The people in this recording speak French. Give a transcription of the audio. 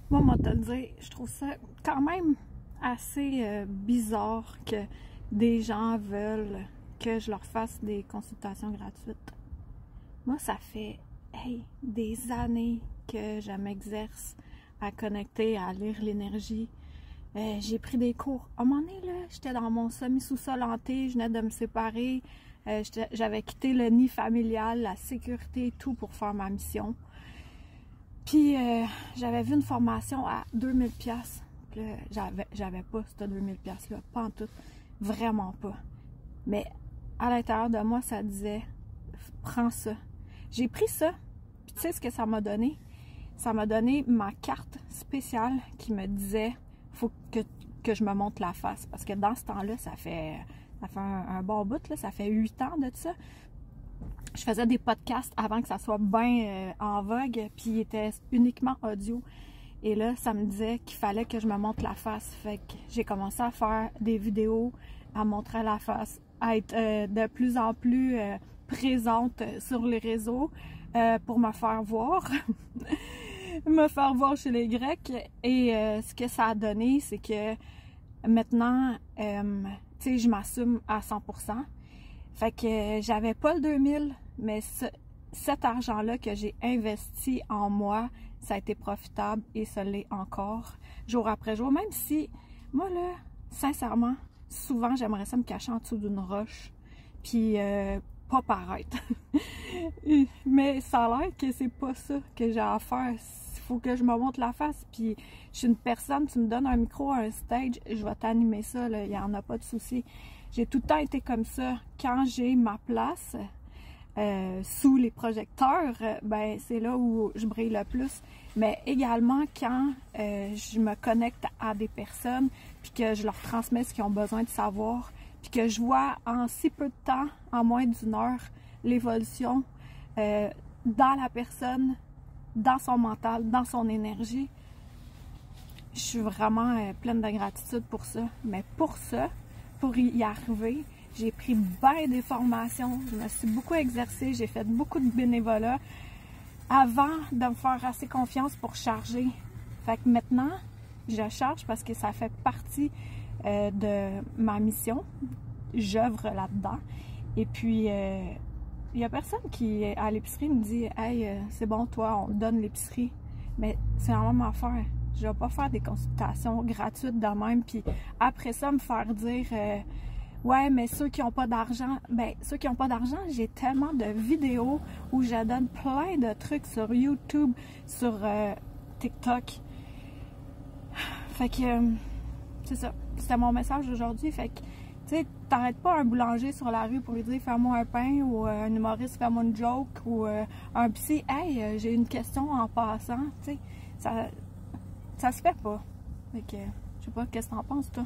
Moi, moi, te le dire, je trouve ça quand même assez bizarre que des gens veulent que je leur fasse des consultations gratuites. Moi, ça fait des années que je m'exerce à connecter, à lire l'énergie. J'ai pris des cours. À un moment donné, là, j'étais dans mon semi-sous-sol hanté, je venais de me séparer. J'avais quitté le nid familial, la sécurité et tout pour faire ma mission. Puis j'avais vu une formation à 2000 $. J'avais pas ce 2000 $ là, pas en tout, vraiment pas. Mais à l'intérieur de moi, ça disait prends ça. J'ai pris ça. Puis tu sais ce que ça m'a donné? Ça m'a donné ma carte spéciale qui me disait faut que je me montre la face. Parce que dans ce temps-là, ça fait un bon bout, là, ça fait 8 ans de ça. Je faisais des podcasts avant que ça soit bien en vogue, puis il était uniquement audio. Et là, ça me disait qu'il fallait que je me montre la face. Fait que j'ai commencé à faire des vidéos, à montrer la face, à être de plus en plus présente sur les réseaux pour me faire voir. Me faire voir chez les Grecs. Et ce que ça a donné, c'est que maintenant, tu sais, je m'assume à 100%. Fait que j'avais pas le 2000, mais cet argent-là que j'ai investi en moi, ça a été profitable et ça l'est encore, jour après jour. Même si, moi là, sincèrement, souvent j'aimerais ça me cacher en dessous d'une roche, puis pas paraître. Mais ça a l'air que c'est pas ça que j'ai à faire. Il faut que je me montre la face, puis je suis une personne, tu me donnes un micro, un stage, je vais t'animer ça, il n'y en a pas de souci. J'ai tout le temps été comme ça. Quand j'ai ma place sous les projecteurs, ben c'est là où je brille le plus. Mais également quand je me connecte à des personnes, puis que je leur transmets ce qu'ils ont besoin de savoir, puis que je vois en si peu de temps, en moins d'une heure, l'évolution dans la personne, dans son mental, dans son énergie. Je suis vraiment pleine de gratitude pour ça. Mais pour ça, pour y arriver, j'ai pris bien des formations, je me suis beaucoup exercée, j'ai fait beaucoup de bénévolat avant de me faire assez confiance pour charger. Fait que maintenant, je charge parce que ça fait partie de ma mission. J'œuvre là-dedans. Et puis, il y a personne qui, à l'épicerie, me dit « Hey, c'est bon, toi, on te donne l'épicerie. » Mais c'est la même affaire. Je vais pas faire des consultations gratuites de même, puis après ça, me faire dire ouais, mais ceux qui n'ont pas d'argent, ben, ceux qui n'ont pas d'argent, j'ai tellement de vidéos où je donne plein de trucs sur YouTube, sur TikTok. Fait que, c'est ça. C'était mon message aujourd'hui. Fait que, tu sais, t'arrêtes pas un boulanger sur la rue pour lui dire fais-moi un pain, ou un humoriste fais-moi une joke, ou un psy, hey, j'ai une question en passant. Tu sais, ça se fait pas. Fait que, je sais pas, qu'est-ce que t'en penses, toi?